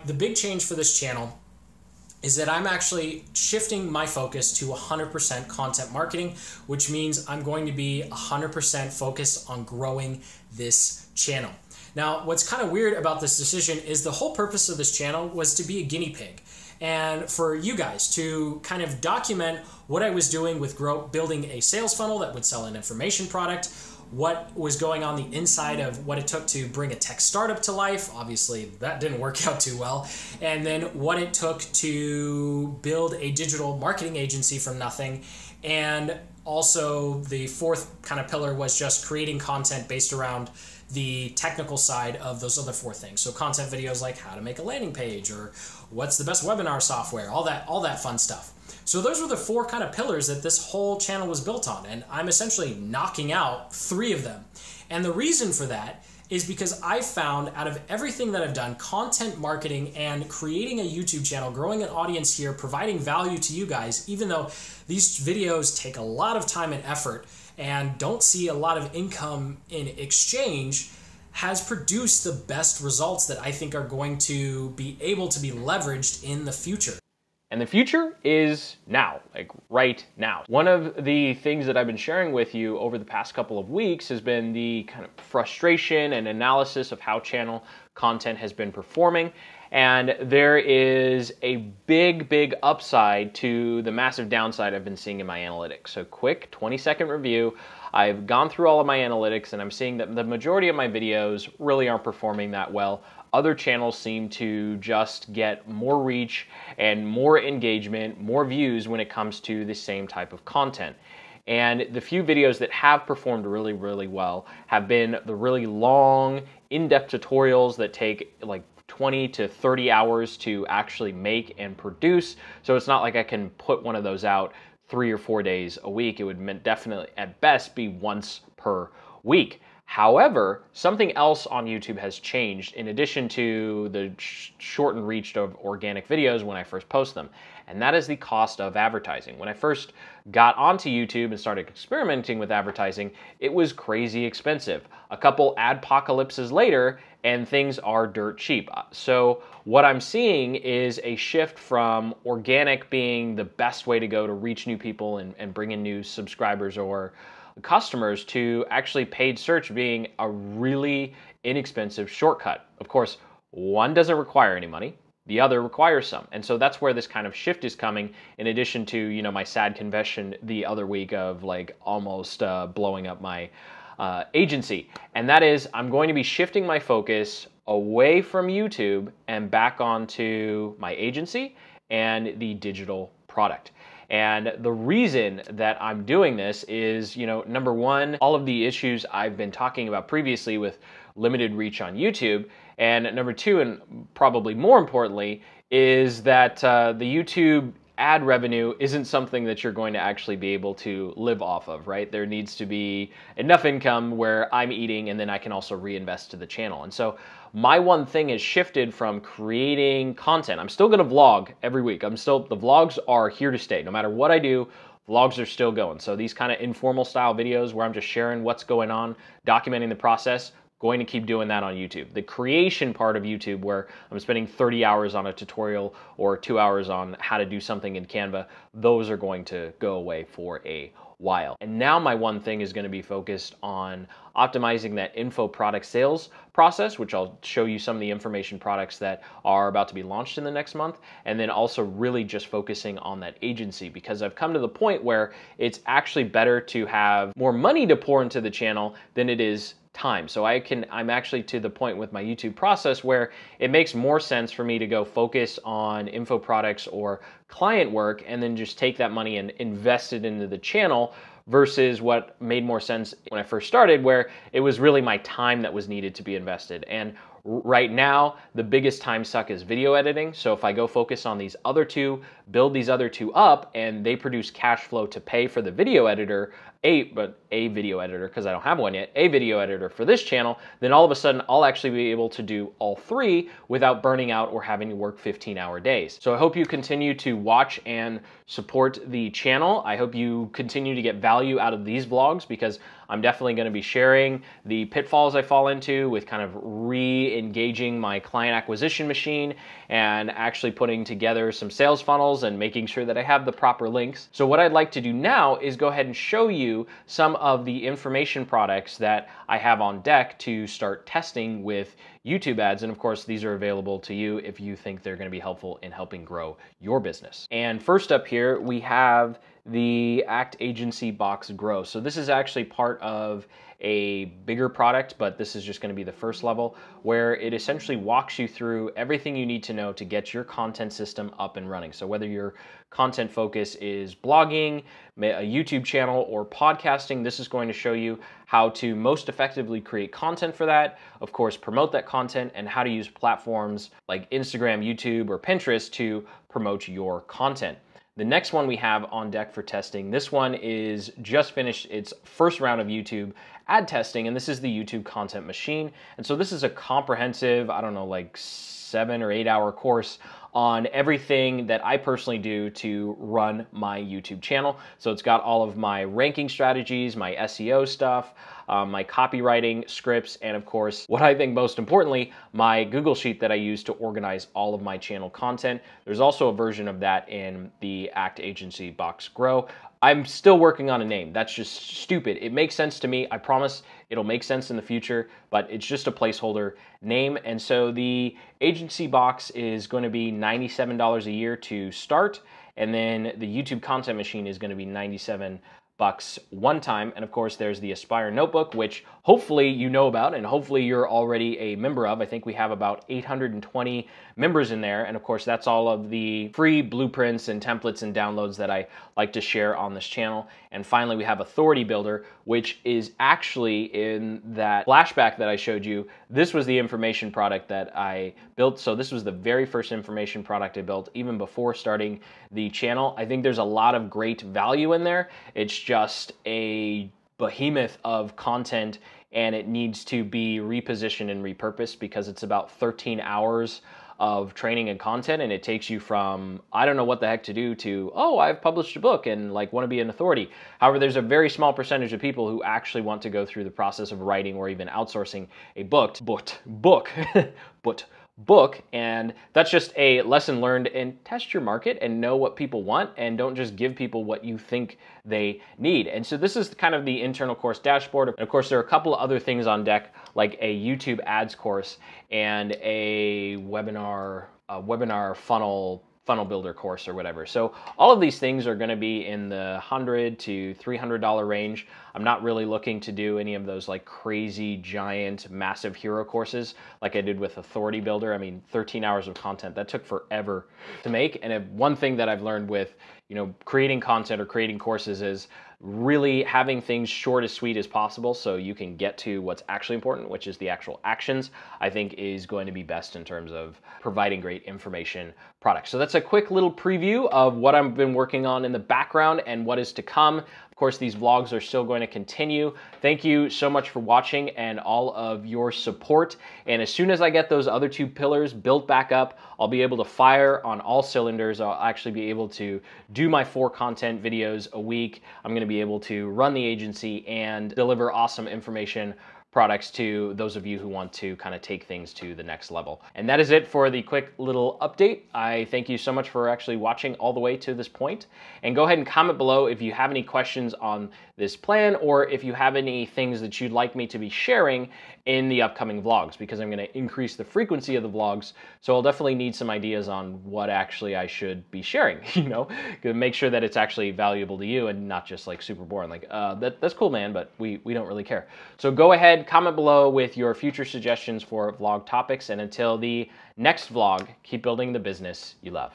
the big change for this channel is that I'm actually shifting my focus to 100% content marketing, which means I'm going to be 100% focused on growing this channel. Now, what's kind of weird about this decision is the whole purpose of this channel was to be a guinea pig and for you guys to kind of document what I was doing with building a sales funnel that would sell an information product, what was going on the inside of what it took to bring a tech startup to life. Obviously, that didn't work out too well. And then what it took to build a digital marketing agency from nothing. And also the fourth kind of pillar was just creating content based around the technical side of those other four things. So content videos like how to make a landing page or what's the best webinar software, all that fun stuff. So those were the four kind of pillars that this whole channel was built on, and I'm essentially knocking out 3 of them. And the reason for that is because I found out of everything that I've done, content marketing and creating a YouTube channel, growing an audience here, providing value to you guys, even though these videos take a lot of time and effort and don't see a lot of income in exchange, has produced the best results that I think are going to be able to be leveraged in the future. And the future is now, like right now. One of the things that I've been sharing with you over the past couple of weeks has been the kind of frustration and analysis of how channel content has been performing. And there is a big upside to the massive downside I've been seeing in my analytics. So quick 20-second review. I've gone through all of my analytics and I'm seeing that the majority of my videos really aren't performing that well. Other channels seem to just get more reach and more engagement, more views when it comes to the same type of content. And the few videos that have performed really well have been the really long, in-depth tutorials that take like 20 to 30 hours to actually make and produce. So it's not like I can put one of those out 3 or 4 days a week. It would definitely at best be once per week. However, something else on YouTube has changed in addition to the shortened reach of organic videos when I first post them, and that is the cost of advertising. When I first got onto YouTube and started experimenting with advertising, it was crazy expensive. A couple adpocalypses later, and things are dirt cheap. So what I'm seeing is a shift from organic being the best way to go to reach new people and bring in new subscribers or customers to actually paid search being a really inexpensive shortcut. Of course, one doesn't require any money, the other requires some. And so that's where this kind of shift is coming, in addition to, you know, my sad confession the other week of like almost blowing up my agency. And that is, I'm going to be shifting my focus away from YouTube and back onto my agency and the digital product. And the reason that I'm doing this is, you know, number one, all of the issues I've been talking about previously with limited reach on YouTube. And number two, and probably more importantly, is that the YouTube ad revenue isn't something that you're going to actually be able to live off of, right? There needs to be enough income where I'm eating and then I can also reinvest to the channel. And so my one thing has shifted from creating content. I'm still going to vlog every week. The vlogs are here to stay. No matter what I do, vlogs are still going. So these kind of informal style videos where I'm just sharing what's going on, documenting the process, going to keep doing that on YouTube. The creation part of YouTube, where I'm spending 30 hours on a tutorial or 2 hours on how to do something in Canva, those are going to go away for a while. And now my one thing is going to be focused on optimizing that info product sales process, which I'll show you some of the information products that are about to be launched in the next month, and then also really just focusing on that agency, because I've come to the point where it's actually better to have more money to pour into the channel than it is time. So I'm actually to the point with my YouTube process where it makes more sense for me to go focus on info products or client work and then just take that money and invest it into the channel, versus what made more sense when I first started, where it was really my time that was needed to be invested. And right now, the biggest time suck is video editing. So if I go focus on these other two build these other two up and they produce cash flow to pay for the video editor, a video editor, because I don't have one yet, a video editor for this channel, then all of a sudden I'll actually be able to do all three without burning out or having to work 15-hour days. So I hope you continue to watch and support the channel. I hope you continue to get value out of these vlogs, because I'm definitely going to be sharing the pitfalls I fall into with kind of re-engaging my client acquisition machine and actually putting together some sales funnels and making sure that I have the proper links. So what I'd like to do now is go ahead and show you some of the information products that I have on deck to start testing with YouTube ads. And of course, these are available to you if you think they're going to be helpful in helping grow your business. And first up here, we have the Act Agency Box Grow. So this is actually part of a bigger product, but this is just going to be the first level, where it essentially walks you through everything you need to know to get your content system up and running. So whether your content focus is blogging, a YouTube channel, or podcasting, this is going to show you how to most effectively create content for that, of course, promote that content, and how to use platforms like Instagram, YouTube, or Pinterest to promote your content. The next one we have on deck for testing, this one is just finished its first round of YouTube ad testing, and this is the YouTube Content Machine. And so this is a comprehensive, I don't know, like 7 or 8 hour course on everything that I personally do to run my YouTube channel. So it's got all of my ranking strategies, my SEO stuff, my copywriting scripts, and of course, what I think most importantly, my Google Sheet that I use to organize all of my channel content. There's also a version of that in the Act Agency Box Grow. I'm still working on a name. That's just stupid. It makes sense to me. I promise it'll make sense in the future, but it's just a placeholder name. And so the agency box is going to be $97 a year to start. And then the YouTube Content Machine is going to be $97 one time. And of course, there's the Aspire Notebook, which hopefully you know about and hopefully you're already a member of. I think we have about 820 members in there. And of course, that's all of the free blueprints and templates and downloads that I like to share on this channel. And finally, we have Authority Builder, which is actually in that flashback that I showed you. This was the information product that I built. So this was the very first information product I built even before starting the channel. I think there's a lot of great value in there. It's just a behemoth of content, and it needs to be repositioned and repurposed because it's about 13 hours of training and content, and it takes you from I don't know what the heck to do to, oh, I've published a book and like want to be an authority. However, there's a very small percentage of people who actually want to go through the process of writing or even outsourcing a book, and that's just a lesson learned. And test your market and know what people want, and don't just give people what you think they need. And so this is kind of the internal course dashboard. And of course, there are a couple of other things on deck, like a YouTube ads course and a webinar funnel builder course or whatever. So all of these things are going to be in the $100 to $300 range. I'm not really looking to do any of those like crazy giant massive hero courses like I did with Authority Builder. I mean, 13 hours of content, that took forever to make. And one thing that I've learned with, creating content or creating courses is really having things short as sweet as possible so you can get to what's actually important, which is the actual actions, I think is going to be best in terms of providing great information products. So that's a quick little preview of what I've been working on in the background and what is to come. Of course, these vlogs are still going to continue. Thank you so much for watching and all of your support. And as soon as I get those other two pillars built back up, I'll be able to fire on all cylinders. I'll actually be able to do my 4 content videos a week. I'm going to be able to run the agency and deliver awesome information products to those of you who want to kind of take things to the next level. And that is it for the quick little update. I thank you so much for actually watching all the way to this point. And go ahead and comment below if you have any questions on this plan, or if you have any things that you'd like me to be sharing in the upcoming vlogs, because I'm going to increase the frequency of the vlogs. So I'll definitely need some ideas on what actually I should be sharing, to make sure that it's actually valuable to you and not just like super boring. Like, that's cool, man, but we don't really care. So go ahead, comment below with your future suggestions for vlog topics. And until the next vlog, keep building the business you love.